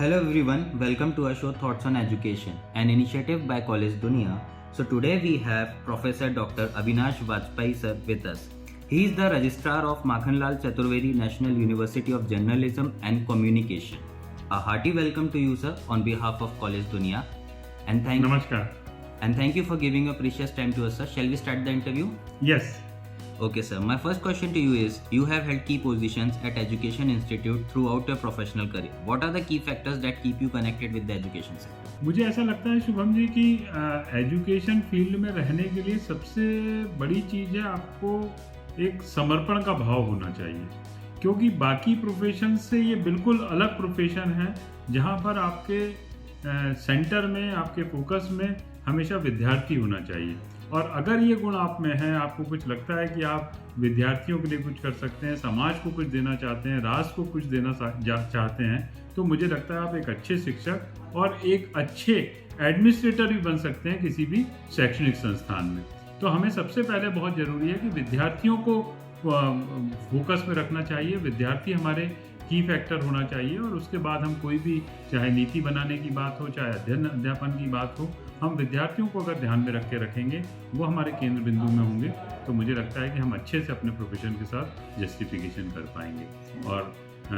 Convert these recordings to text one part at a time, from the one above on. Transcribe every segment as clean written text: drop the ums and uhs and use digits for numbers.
Hello everyone, welcome to our show Thoughts on Education, an initiative by College Dunia. So today we have Professor Dr. Avinash Vajpayee sir with us. He is the Registrar of Makhanlal Chaturvedi National University of Journalism and Communication. A hearty welcome to you sir on behalf of College Dunia and thank you for giving your precious time to us sir. Shall we start the interview? Yes. Okay sir, my first question to you is, you have held key positions at Education Institute throughout your professional career. What are the key factors that keep you connected with the education sector? मुझे ऐसा लगता है शुभम जी कि education field में रहने के लिए सबसे बड़ी चीज़ है आपको एक समर्पण का भाव होना चाहिए, क्योंकि बाकी प्रोफेशन से ये बिल्कुल अलग प्रोफेशन है जहाँ पर आपके सेंटर में, आपके फोकस में हमेशा विद्यार्थी होना चाहिए। और अगर ये गुण आप में है, आपको कुछ लगता है कि आप विद्यार्थियों के लिए कुछ कर सकते हैं, समाज को कुछ देना चाहते हैं, राष्ट्र को कुछ देना चाहते हैं, तो मुझे लगता है आप एक अच्छे शिक्षक और एक अच्छे एडमिनिस्ट्रेटर भी बन सकते हैं किसी भी शैक्षणिक संस्थान में। तो हमें सबसे पहले बहुत ज़रूरी है कि विद्यार्थियों को फोकस में रखना चाहिए। विद्यार्थी हमारे की फैक्टर होना चाहिए और उसके बाद हम कोई भी, चाहे नीति बनाने की बात हो, चाहे अध्यापन की बात हो, हम विद्यार्थियों को अगर ध्यान में रख के रखेंगे, वो हमारे केंद्र बिंदु में होंगे, तो मुझे लगता है कि हम अच्छे से अपने प्रोफेशन के साथ जस्टिफिकेशन कर पाएंगे। और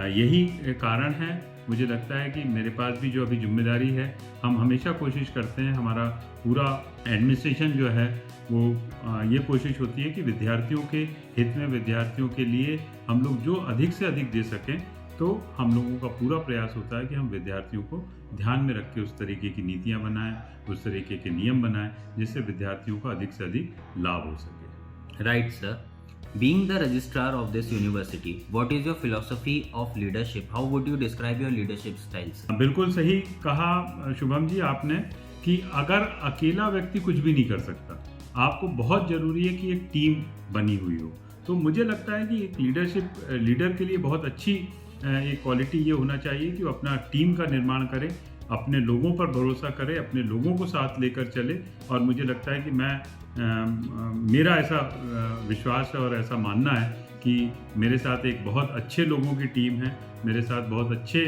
यही कारण है, मुझे लगता है कि मेरे पास भी जो अभी जिम्मेदारी है, हम हमेशा कोशिश करते हैं, हमारा पूरा एडमिनिस्ट्रेशन जो है वो ये कोशिश होती है कि विद्यार्थियों के हित में, विद्यार्थियों के लिए हम लोग जो अधिक से अधिक दे सकें, तो हम लोगों का पूरा प्रयास होता है कि हम विद्यार्थियों को ध्यान में रख के उस तरीके की नीतियां बनाएं, उस तरीके के नियम बनाएं जिससे विद्यार्थियों का अधिक से अधिक लाभ हो सके। Right sir. Being the registrar of this university, what is your philosophy of leadership? How would you describe your leadership styles? बिल्कुल सही कहा शुभम जी आपने कि अगर अकेला व्यक्ति कुछ भी नहीं कर सकता, आपको बहुत ज़रूरी है कि एक टीम बनी हुई हो। तो मुझे लगता है कि एक लीडर के लिए बहुत अच्छी एक क्वालिटी ये होना चाहिए कि वो अपना टीम का निर्माण करे, अपने लोगों पर भरोसा करे, अपने लोगों को साथ लेकर चले। और मुझे लगता है कि मेरा ऐसा विश्वास है और ऐसा मानना है कि मेरे साथ एक बहुत अच्छे लोगों की टीम है, मेरे साथ बहुत अच्छे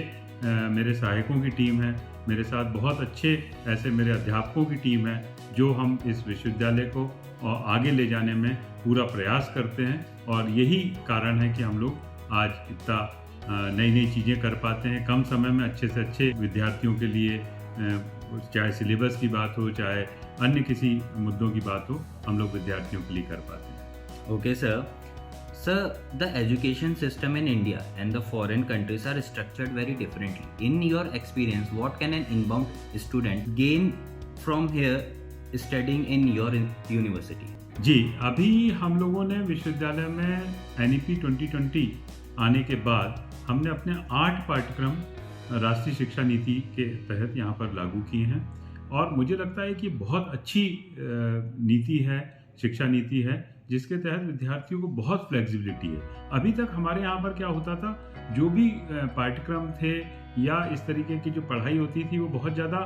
मेरे सहायकों की टीम है, मेरे साथ बहुत अच्छे ऐसे मेरे अध्यापकों की टीम है, जो हम इस विश्वविद्यालय को आगे ले जाने में पूरा प्रयास करते हैं। और यही कारण है कि हम लोग आज इतना नई नई चीज़ें कर पाते हैं कम समय में, अच्छे से अच्छे विद्यार्थियों के लिए, चाहे सिलेबस की बात हो, चाहे अन्य किसी मुद्दों की बात हो, हम लोग विद्यार्थियों के लिए कर पाते हैं। Okay sir. Sir, the education system in India and the foreign countries are structured very differently. In your experience, what can an inbound student gain from here studying in your university? जी, अभी हम लोगों ने विश्वविद्यालय में NEP 2020 आने के बाद हमने अपने 8 पाठ्यक्रम राष्ट्रीय शिक्षा नीति के तहत यहाँ पर लागू किए हैं। और मुझे लगता है कि बहुत अच्छी नीति है, शिक्षा नीति है, जिसके तहत विद्यार्थियों को बहुत फ्लेक्सिबिलिटी है। अभी तक हमारे यहाँ पर क्या होता था, जो भी पाठ्यक्रम थे या इस तरीके की जो पढ़ाई होती थी, वो बहुत ज़्यादा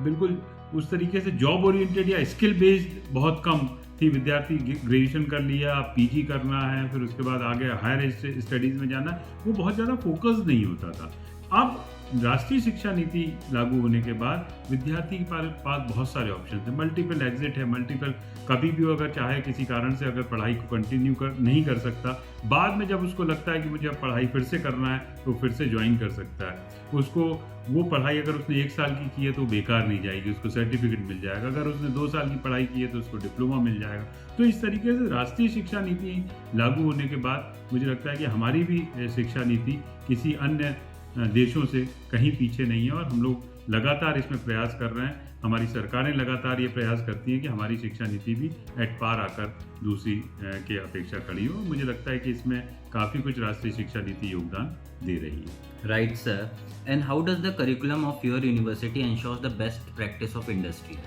बिल्कुल उस तरीके से जॉब ओरिएंटेड या स्किल बेस्ड बहुत कम थी। विद्यार्थी ग्रेजुएशन कर लिया, अब PG करना है, फिर उसके बाद आगे हायर स्टडीज़ में जाना है, वो बहुत ज़्यादा फोकस नहीं होता था। अब राष्ट्रीय शिक्षा नीति लागू होने के बाद विद्यार्थी के पास बहुत सारे ऑप्शन थे, मल्टीपल एग्जिट है, मल्टीपल, कभी भी अगर चाहे किसी कारण से अगर पढ़ाई को कंटिन्यू नहीं कर सकता, बाद में जब उसको लगता है कि मुझे अब पढ़ाई फिर से करना है, तो फिर से ज्वाइन कर सकता है। उसको वो पढ़ाई अगर उसने 1 साल की है तो बेकार नहीं जाएगी, उसको सर्टिफिकेट मिल जाएगा। अगर उसने 2 साल की पढ़ाई की है तो उसको डिप्लोमा मिल जाएगा। तो इस तरीके से राष्ट्रीय शिक्षा नीति लागू होने के बाद मुझे लगता है कि हमारी भी शिक्षा नीति किसी अन्य देशों से कहीं पीछे नहीं है और हम लोग लगातार इसमें प्रयास कर रहे हैं। हमारी सरकारें लगातार ये प्रयास करती हैं कि हमारी शिक्षा नीति भी एट पार आकर दूसरी के अपेक्षा खड़ी हो। मुझे लगता है कि इसमें काफ़ी कुछ राष्ट्रीय शिक्षा नीति योगदान दे रही है। Right sir. And how does the curriculum of your university ensures the best practice of industry?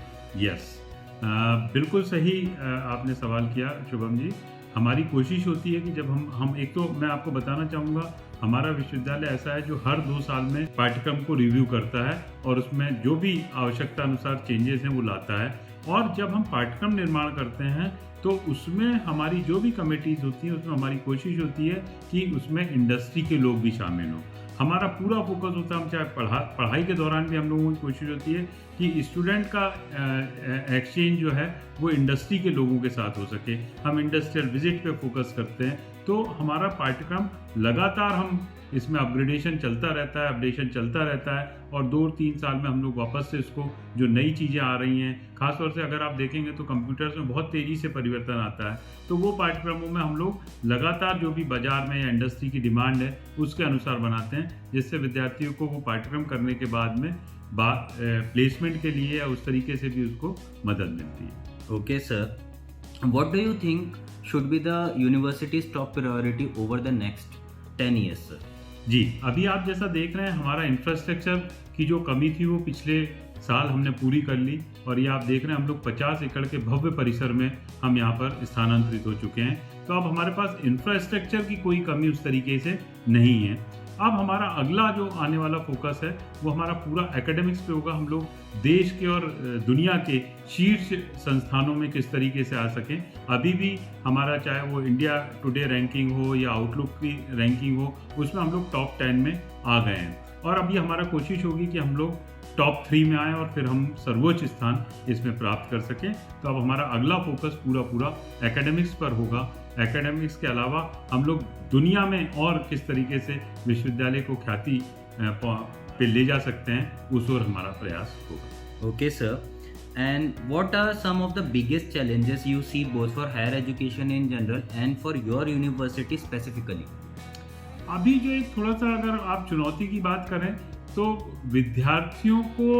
Yes. बिल्कुल सही आपने सवाल किया शुभम जी। हमारी कोशिश होती है कि जब हम एक तो मैं आपको बताना चाहूँगा, हमारा विश्वविद्यालय ऐसा है जो हर 2 साल में पाठ्यक्रम को रिव्यू करता है और उसमें जो भी आवश्यकता अनुसार चेंजेस हैं वो लाता है। और जब हम पाठ्यक्रम निर्माण करते हैं तो उसमें हमारी जो भी कमेटीज़ होती हैं, उसमें हमारी कोशिश होती है कि उसमें इंडस्ट्री के लोग भी शामिल हों। हमारा पूरा फोकस होता है, हम चाहे पढ़ाई के दौरान भी हम लोगों की कोशिश होती है कि स्टूडेंट का एक्सचेंज जो है वो इंडस्ट्री के लोगों के साथ हो सके। हम इंडस्ट्रियल विजिट पे फोकस करते हैं, तो हमारा पाठ्यक्रम लगातार हम इसमें अपग्रेडेशन चलता रहता है, अपडेशन चलता रहता है, और 2-3 साल में हम लोग वापस से इसको जो नई चीज़ें आ रही हैं, खासतौर से अगर आप देखेंगे तो कंप्यूटर्स में बहुत तेज़ी से परिवर्तन आता है, तो वो पाठ्यक्रमों में हम लोग लगातार जो भी बाजार में या इंडस्ट्री की डिमांड है उसके अनुसार बनाते हैं, जिससे विद्यार्थियों को वो पाठ्यक्रम करने के बाद में प्लेसमेंट के लिए या उस तरीके से भी उसको मदद मिलती है। Okay, sir. What do you think should be the university's top priority over the next 10 years, sir? जी, अभी आप जैसा देख रहे हैं हमारा इंफ्रास्ट्रक्चर की जो कमी थी वो पिछले साल हमने पूरी कर ली, और ये आप देख रहे हैं हम लोग 50 एकड़ के भव्य परिसर में हम यहाँ पर स्थानांतरित हो चुके हैं। तो अब हमारे पास इंफ्रास्ट्रक्चर की कोई कमी उस तरीके से नहीं है। अब हमारा अगला जो आने वाला फोकस है वो हमारा पूरा एकेडमिक्स पे होगा। हम लोग देश के और दुनिया के शीर्ष संस्थानों में किस तरीके से आ सकें। अभी भी हमारा चाहे वो इंडिया टुडे रैंकिंग हो या आउटलुक की रैंकिंग हो, उसमें हम लोग टॉप 10 में आ गए हैं, और अभी हमारा कोशिश होगी कि हम लोग टॉप 3 में आएँ और फिर हम सर्वोच्च स्थान इसमें प्राप्त कर सकें। तो अब हमारा अगला फोकस पूरा एकेडमिक्स पर होगा। एकेडमिक्स के अलावा हम लोग दुनिया में और किस तरीके से विश्वविद्यालय को ख्याति पे ले जा सकते हैं, उस ओर हमारा प्रयास होगा। Okay, sir. And what are some of the biggest challenges you see both for higher education in general and for your university specifically? अभी जो एक थोड़ा सा अगर आप चुनौती की बात करें तो विद्यार्थियों को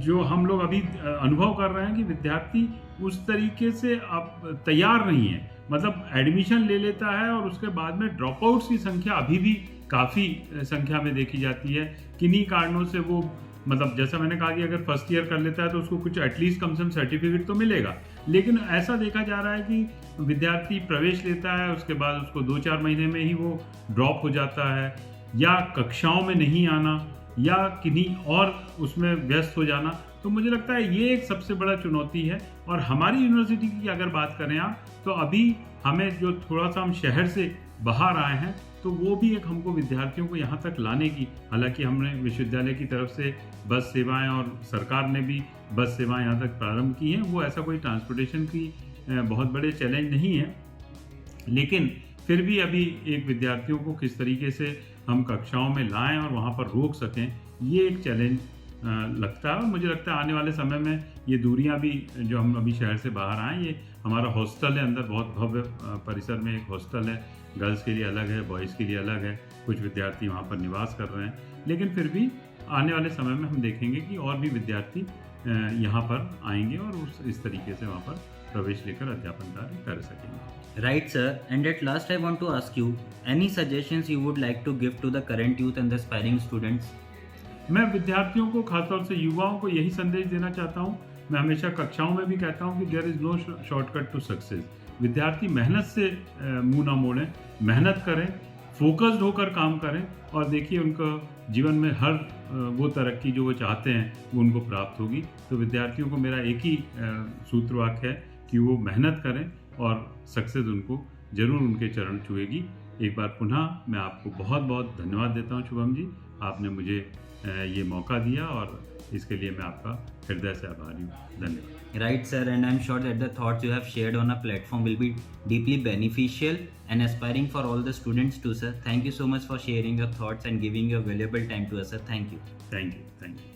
जो हम लोग अभी अनुभव कर रहे हैं कि विद्यार्थी उस तरीके से अब तैयार नहीं है। मतलब एडमिशन ले लेता है और उसके बाद में ड्रॉप आउट्स की संख्या अभी भी काफ़ी संख्या में देखी जाती है। किन्हीं कारणों से वो, मतलब जैसा मैंने कहा कि अगर फर्स्ट ईयर कर लेता है तो उसको कुछ एटलीस्ट कम से कम सर्टिफिकेट तो मिलेगा, लेकिन ऐसा देखा जा रहा है कि विद्यार्थी प्रवेश लेता है, उसके बाद उसको 2-4 महीने में ही वो ड्रॉप हो जाता है, या कक्षाओं में नहीं आना, या किन्हीं और उसमें व्यस्त हो जाना। तो मुझे लगता है ये एक सबसे बड़ा चुनौती है। और हमारी यूनिवर्सिटी की अगर बात करें आप, तो अभी हमें जो थोड़ा सा हम शहर से बाहर आए हैं, तो वो भी एक हमको विद्यार्थियों को यहाँ तक लाने की, हालांकि हमने विश्वविद्यालय की तरफ से बस सेवाएं और सरकार ने भी बस सेवाएं यहाँ तक प्रारंभ की हैं, वो ऐसा कोई ट्रांसपोर्टेशन की बहुत बड़े चैलेंज नहीं है, लेकिन फिर भी अभी एक विद्यार्थियों को किस तरीके से हम कक्षाओं में लाएं और वहाँ पर रोक सकें, ये एक चैलेंज लगता है। और मुझे लगता है आने वाले समय में ये दूरियां भी, जो हम अभी शहर से बाहर आए, ये हमारा हॉस्टल है, अंदर बहुत भव्य परिसर में एक हॉस्टल है, गर्ल्स के लिए अलग है, बॉयज़ के लिए अलग है, कुछ विद्यार्थी वहाँ पर निवास कर रहे हैं, लेकिन फिर भी आने वाले समय में हम देखेंगे कि और भी विद्यार्थी यहाँ पर आएंगे और इस तरीके से वहाँ पर प्रवेश लेकर अध्यापन कार्य कर सकेंगे। Right, sir. And at last, I want to ask you any suggestions you would like to give to the current youth and the aspiring students? मैं विद्यार्थियों को, खासतौर से युवाओं को यही संदेश देना चाहता हूँ। मैं हमेशा कक्षाओं में भी कहता हूँ कि there is no shortcut to success. विद्यार्थी मेहनत से मुंह ना मोड़ें, मेहनत करें, फोकस्ड होकर काम करें, और देखिए उनका जीवन में हर वो तरक्की जो वो चाहते हैं वो उनको प्राप्त होगी। तो विद्यार्थियों को मेरा एक ही सूत्र वाक्य है कि वो मेहनत करें और सक्सेस उनको जरूर उनके चरण छुएगी। एक बार पुनः मैं आपको बहुत बहुत धन्यवाद देता हूँ शुभम जी, आपने मुझे ये मौका दिया और इसके लिए मैं आपका हृदय से आभारी हूँ। धन्यवाद। Right, sir, and I'm sure that the thoughts you have shared on a platform will be deeply beneficial and aspiring for all the students too, sir. Thank you so much for sharing your thoughts and giving your valuable time to us, sir. Thank you. Thank you.